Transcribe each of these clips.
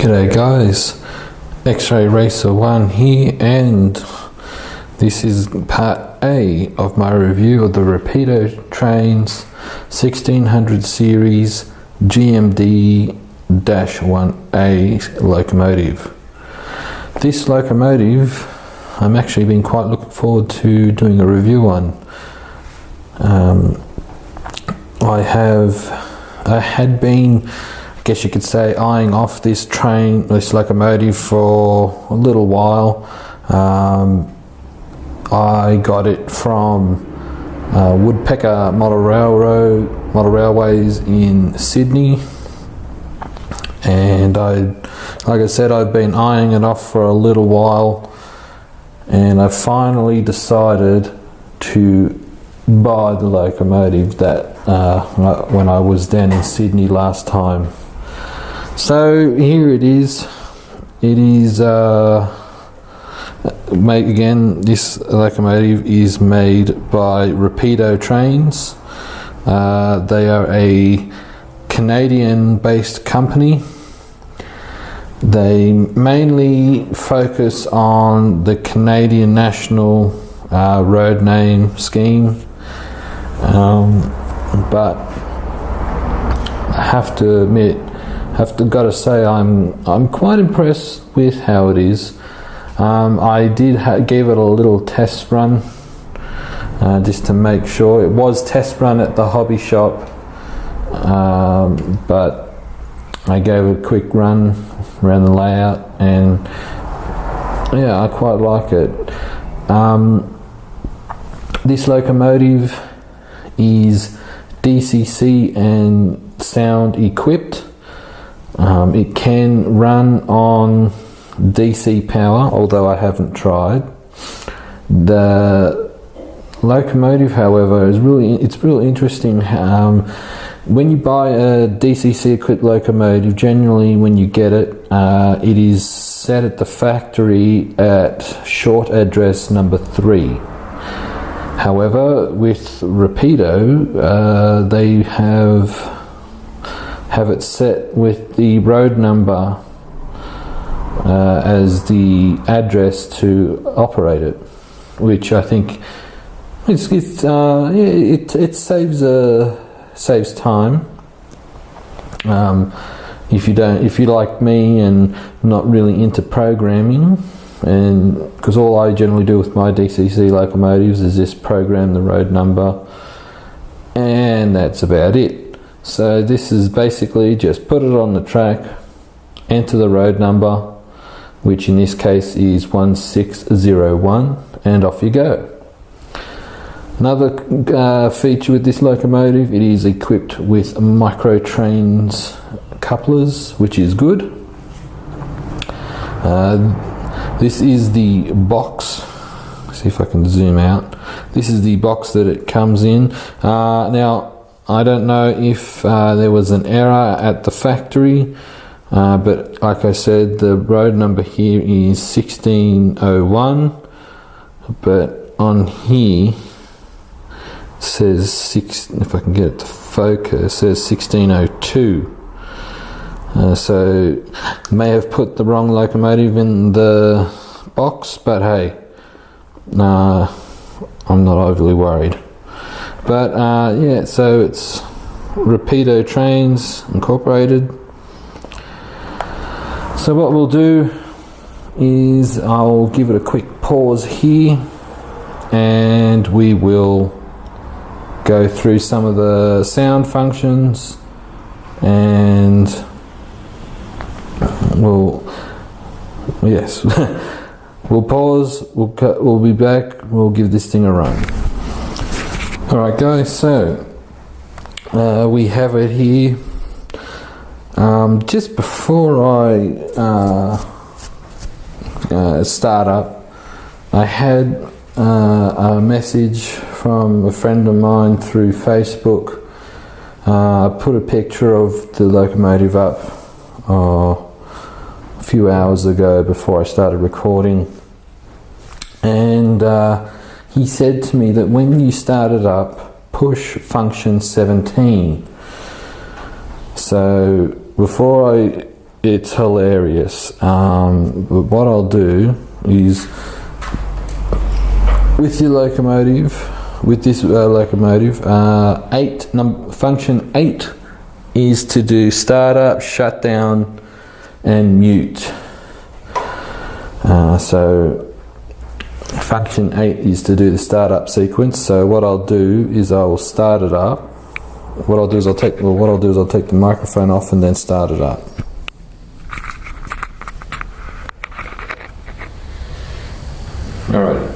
G'day guys, X-Ray Racer 1 here, and this is part A of my review of the Rapido Trains 1600 series GMD-1A locomotive. This locomotive I'm actually been quite looking forward to doing a review on. I had been, I guess you could say, eyeing off this locomotive for a little while. I got it from Woodpecker Model Railways in Sydney, and like I said, I've been eyeing it off for a little while, and I finally decided to buy the locomotive that when I was down in Sydney last time. So here it is. It is this locomotive is made by Rapido Trains. They are a Canadian-based company. They mainly focus on the Canadian National road name scheme, but I have to admit, gotta say, I'm quite impressed with how it is. I did gave it a little test run just to make sure. It was test run at the hobby shop, but I gave it a quick run around the layout, and yeah, I quite like it. This locomotive is dcc and sound equipped. It can run on DC power, although I haven't tried. The locomotive, however, is really interesting. When you buy a DCC equipped locomotive, generally when you get it, it is set at the factory at short address number 3. However, with Rapido, they have it set with the road number as the address to operate it, which I think it saves time. If you like me and not really into programming, and because all I generally do with my DCC locomotives is just program the road number, and that's about it. So this is basically just put it on the track, enter the road number, which in this case is 1601, and off you go. Another feature with this locomotive, it is equipped with micro trains couplers, which is good. This is the box. See if I can zoom out. This is the box that it comes in. Now, I don't know if there was an error at the factory, but like I said, the road number here is 1601, but on here says if I can get it to focus, says 1602. So may have put the wrong locomotive in the box, but hey, I'm not overly worried. But yeah, so it's Rapido Trains Incorporated. So what we'll do is I'll give it a quick pause here, and we will go through some of the sound functions, and we'll pause, we'll be back, we'll give this thing a run. Alright guys, so we have it here. Just before I start up, I had a message from a friend of mine through Facebook. I put a picture of the locomotive up a few hours ago before I started recording, and he said to me that when you start it up, push function 17. So before I it's hilarious. But what I'll do is with your locomotive, with this locomotive, function 8 is to do startup, shutdown, and mute. So function 8 is to do the startup sequence. So what I'll do is I will start it up. What I'll do is I'll take the microphone off and then start it up. All right.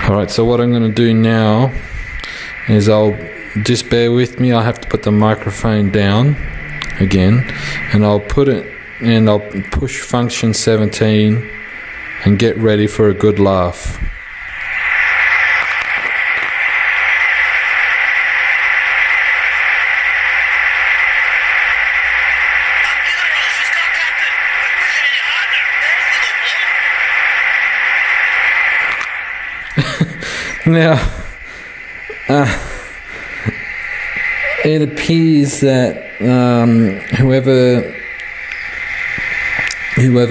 Alright, so what I'm going to do now is I'll just bear with me. I'll have to put the microphone down again, and I'll put it and I'll push function 17 and get ready for a good laugh. Now, it appears that whoever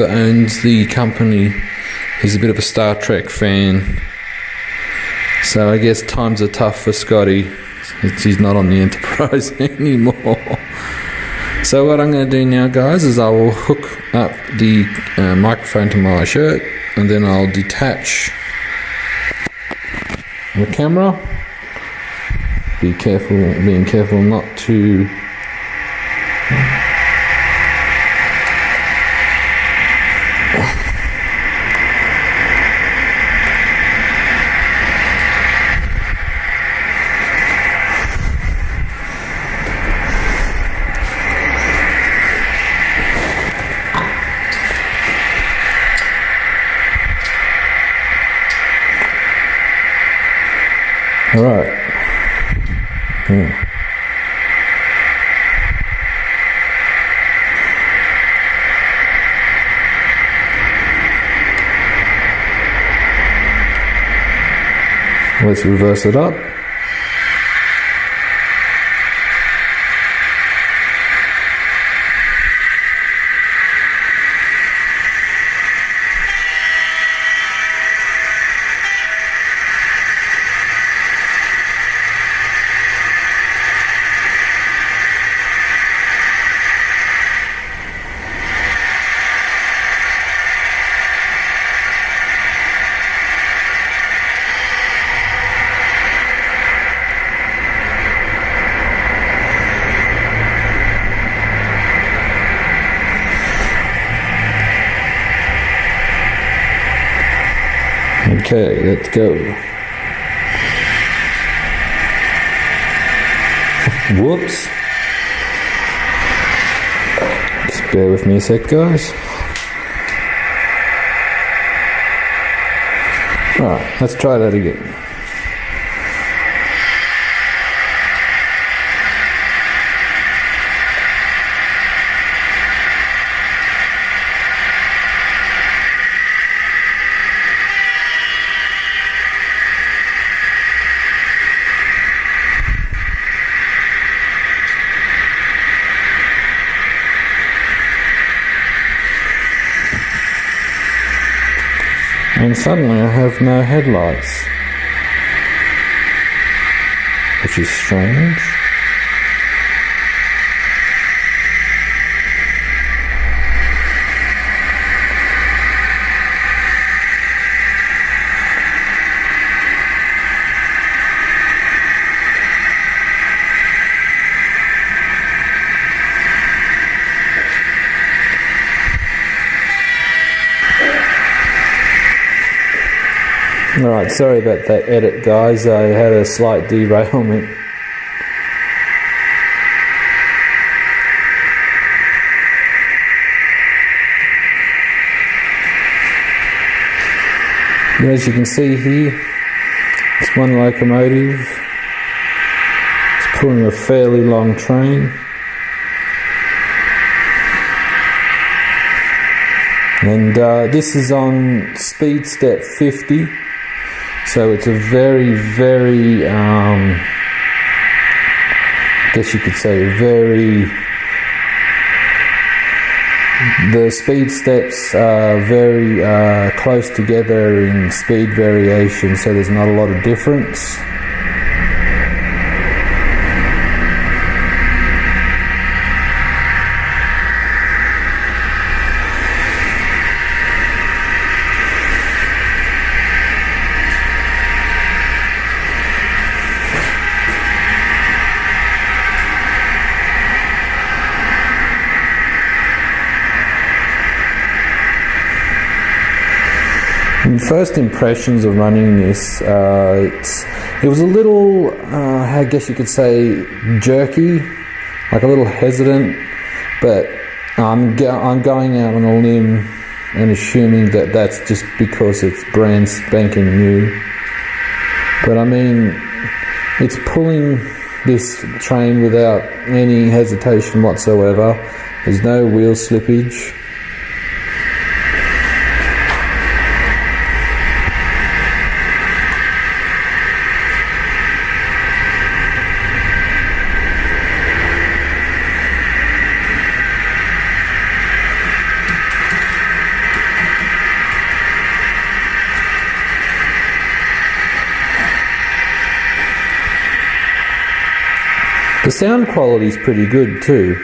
owns the company is a bit of a Star Trek fan. So I guess times are tough for Scotty. He's not on the Enterprise anymore. So what I'm going to do now, guys, is I will hook up the microphone to my shirt, and then I'll detach the camera. Being careful not to all right. Yeah. Let's reverse it up. Okay, let's go. Whoops. Just bear with me a sec, guys. Alright, let's try that again. And suddenly I have no headlights, which is strange. Alright, sorry about that edit, guys. I had a slight derailment. And as you can see here, it's one locomotive. It's pulling a fairly long train. And this is on speed step 50. So it's a very, very, I guess you could say the speed steps are very close together in speed variation, so there's not a lot of difference. First impressions of running this, it was a little, I guess you could say, jerky, like a little hesitant, but I'm going out on a limb and assuming that that's just because it's brand spanking new. But I mean, it's pulling this train without any hesitation whatsoever. There's no wheel slippage. The sound quality is pretty good too.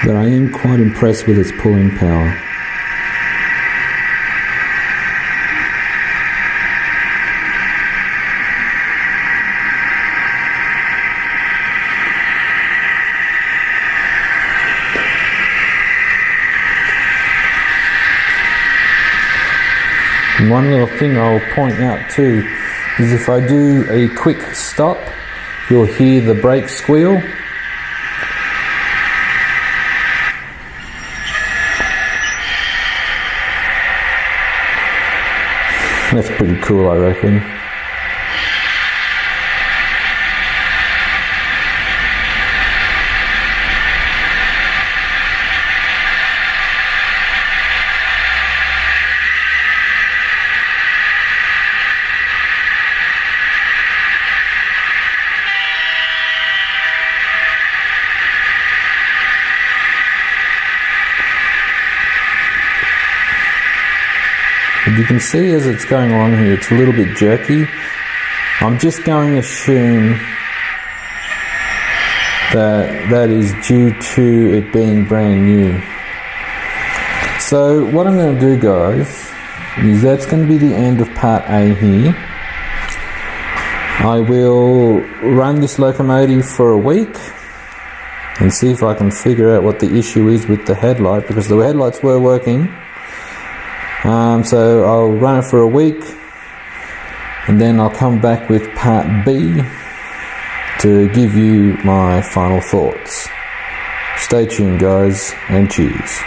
But I am quite impressed with its pulling power. And one little thing I'll point out too is if I do a quick stop, you'll hear the brake squeal. That's pretty cool, I reckon. You can see as it's going along here, it's a little bit jerky. I'm just going to assume that that is due to it being brand new. So what I'm going to do, guys, is that's going to be the end of part A here. I will run this locomotive for a week and see if I can figure out what the issue is with the headlight, because the headlights were working. So I'll run it for a week and then I'll come back with part B to give you my final thoughts. Stay tuned, guys, and cheers.